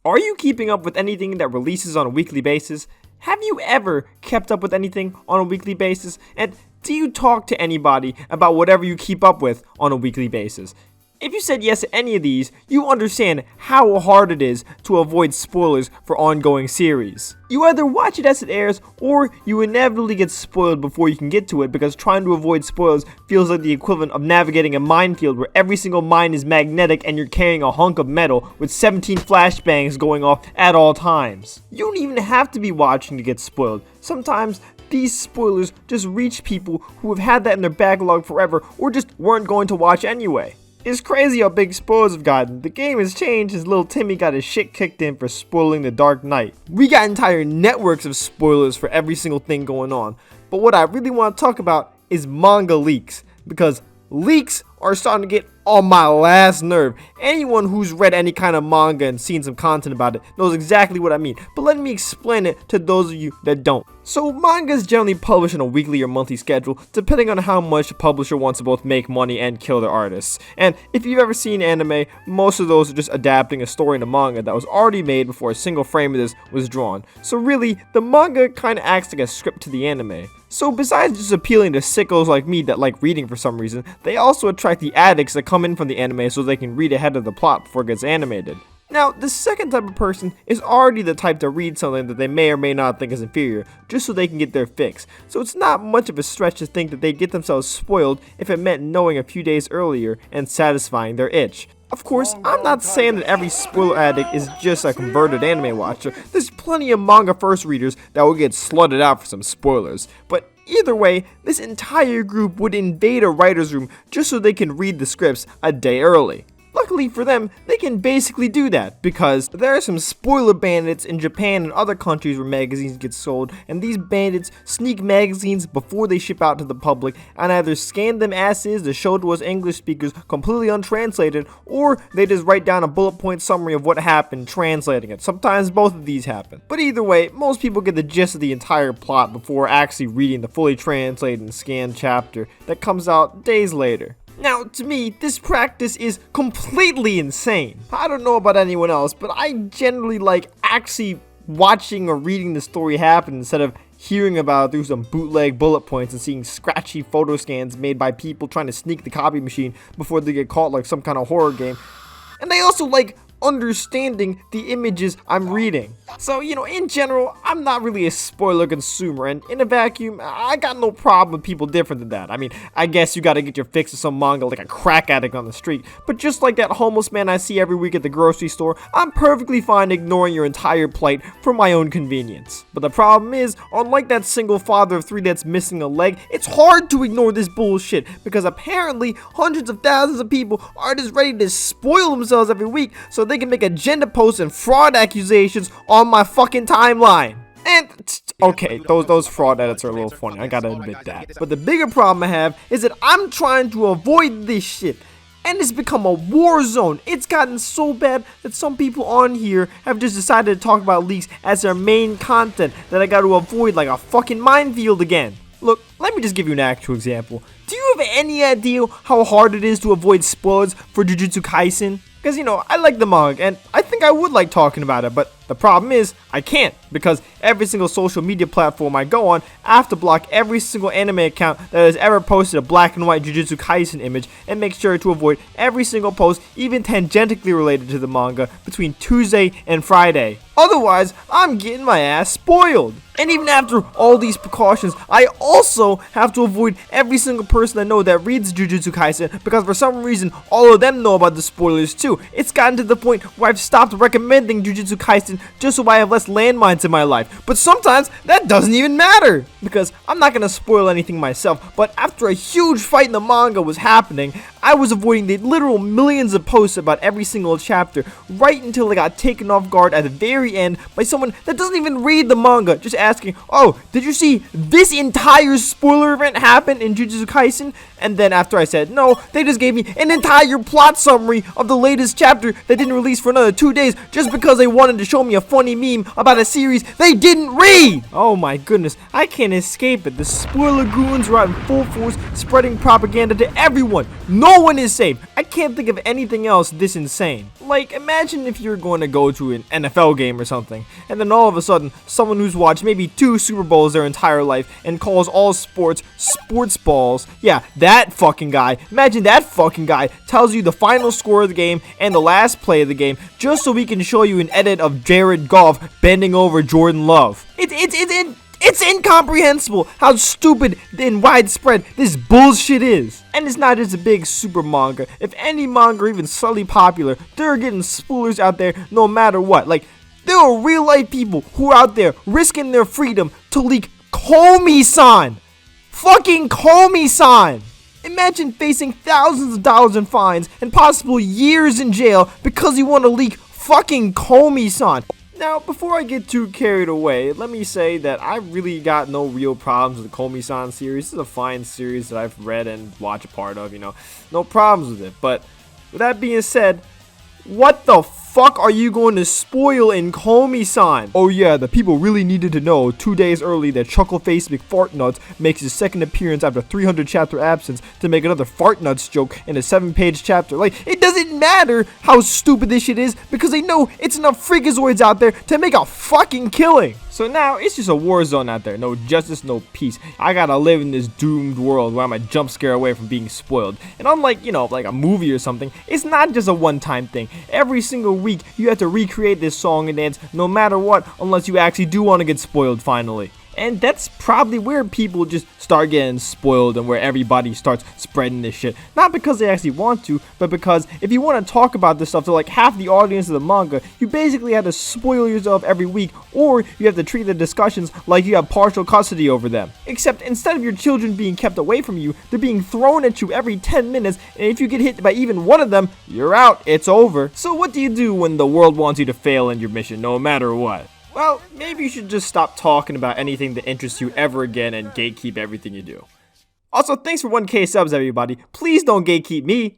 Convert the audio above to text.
Are you keeping up with anything that releases on a weekly basis? Have you ever kept up with anything on a weekly basis? And do you talk to anybody about whatever you keep up with on a weekly basis? If you said yes to any of these, you understand how hard it is to avoid spoilers for ongoing series. You either watch it as it airs, or you inevitably get spoiled before you can get to it because trying to avoid spoilers feels like the equivalent of navigating a minefield where every single mine is magnetic and you're carrying a hunk of metal with 17 flashbangs going off at all times. You don't even have to be watching to get spoiled. Sometimes these spoilers just reach people who have had that in their backlog forever or just weren't going to watch anyway. It's crazy how big spoilers have gotten. The game has changed as little Timmy got his shit kicked in for spoiling The Dark Knight. We got entire networks of spoilers for every single thing going on. But what I really want to talk about is manga leaks, because leaks are starting to get on my last nerve. Anyone who's read any kind of manga and seen some content about it knows exactly what I mean, but let me explain it to those of you that don't. So manga is generally published on a weekly or monthly schedule, depending on how much a publisher wants to both make money and kill their artists. And if you've ever seen anime, most of those are just adapting a story in a manga that was already made before a single frame of this was drawn. So really, the manga kinda acts like a script to the anime. So besides just appealing to sickos like me that like reading for some reason, they also attract the addicts that come in from the anime so they can read ahead of the plot before it gets animated. Now, the second type of person is already the type to read something that they may or may not think is inferior, just so they can get their fix. So it's not much of a stretch to think that they'd get themselves spoiled if it meant knowing a few days earlier and satisfying their itch. Of course, I'm not saying that every spoiler addict is just a converted anime watcher. There's plenty of manga first readers that will get slutted out for some spoilers. But either way, this entire group would invade a writer's room just so they can read the scripts a day early. Luckily for them, they can basically do that because there are some spoiler bandits in Japan and other countries where magazines get sold, and these bandits sneak magazines before they ship out to the public and either scan them as is to show to us English speakers completely untranslated, or they just write down a bullet point summary of what happened translating it. Sometimes both of these happen. But either way, most people get the gist of the entire plot before actually reading the fully translated and scanned chapter that comes out days later. Now, to me, this practice is completely insane. I don't know about anyone else, but I generally like actually watching or reading the story happen instead of hearing about it through some bootleg bullet points and seeing scratchy photo scans made by people trying to sneak the copy machine before they get caught like some kind of horror game. And I also like understanding the images I'm reading. So, in general, I'm not really a spoiler consumer, and in a vacuum, I got no problem with people different than that. I mean, I guess you gotta get your fix of some manga like a crack addict on the street, but just like that homeless man I see every week at the grocery store, I'm perfectly fine ignoring your entire plight for my own convenience. But the problem is, unlike that single father of 3 that's missing a leg, it's hard to ignore this bullshit, because apparently hundreds of thousands of people are just ready to spoil themselves every week so they can make agenda posts and fraud accusations on my fucking timeline. And, okay, those fraud edits are a little funny, I gotta admit that. But the bigger problem I have is that I'm trying to avoid this shit, and it's become a war zone. It's gotten so bad that some people on here have just decided to talk about leaks as their main content that I gotta avoid like a fucking minefield again. Look, let me just give you an actual example. Do you have any idea how hard it is to avoid spoilers for Jujutsu Kaisen? Because, I like the manga, and I think I would like talking about it, but the problem is, I can't, because every single social media platform I go on, I have to block every single anime account that has ever posted a black and white Jujutsu Kaisen image, and make sure to avoid every single post, even tangentially related to the manga, between Tuesday and Friday. Otherwise, I'm getting my ass spoiled. And even after all these precautions, I also have to avoid every single person I know that reads Jujutsu Kaisen, because for some reason, all of them know about the spoilers too. It's gotten to the point where I've stopped recommending Jujutsu Kaisen just so I have less landmines in my life. But sometimes, that doesn't even matter, because I'm not gonna spoil anything myself, but after a huge fight in the manga was happening, I was avoiding the literal millions of posts about every single chapter, right until I got taken off guard at the very end by someone that doesn't even read the manga, just asking, "Oh, did you see this entire spoiler event happen in Jujutsu Kaisen?" And then after I said no, they just gave me an entire plot summary of the latest chapter that didn't release for another 2 days just because they wanted to show me a funny meme about a series they didn't read! Oh my goodness, I can't escape it. The spoiler goons are out in full force spreading propaganda to everyone. No No one is safe. I can't think of anything else this insane. Like, imagine if you're going to go to an NFL game or something, and then all of a sudden, someone who's watched maybe 2 Super Bowls their entire life and calls all sports balls. Yeah, that fucking guy. Imagine that fucking guy tells you the final score of the game and the last play of the game just so he can show you an edit of Jared Goff bending over Jordan Love. It's incomprehensible how stupid and widespread this bullshit is. And it's not just a big super manga. If any manga are even slightly popular, they're getting spoilers out there no matter what. Like, there are real life people who are out there risking their freedom to leak Komi-san. Fucking Komi-san. Imagine facing thousands of dollars in fines and possible years in jail because you want to leak fucking Komi-san. Now, before I get too carried away, let me say that I really got no real problems with the Komi-san series. This is a fine series that I've read and watched a part of, no problems with it. But with that being said, what the fuck are you going to spoil in Komi-san? Oh yeah, the people really needed to know 2 days early that Chuckleface McFartnuts makes his second appearance after 300 chapter absence to make another Fartnuts joke in a 7-page chapter. Like, it doesn't matter how stupid this shit is because they know it's enough freakazoids out there to make a fucking killing. So now it's just a war zone out there. No justice, no peace. I gotta live in this doomed world where I'm a jump scare away from being spoiled. And unlike, like a movie or something, it's not just a one-time thing. Every single week, you have to recreate this song and dance no matter what, unless you actually do want to get spoiled finally. And that's probably where people just start getting spoiled and where everybody starts spreading this shit. Not because they actually want to, but because if you want to talk about this stuff to like half the audience of the manga, you basically have to spoil yourself every week, or you have to treat the discussions like you have partial custody over them. Except instead of your children being kept away from you, they're being thrown at you every 10 minutes, and if you get hit by even one of them, you're out, it's over. So what do you do when the world wants you to fail in your mission, no matter what? Well, maybe you should just stop talking about anything that interests you ever again and gatekeep everything you do. Also, thanks for 1K subs, everybody. Please don't gatekeep me.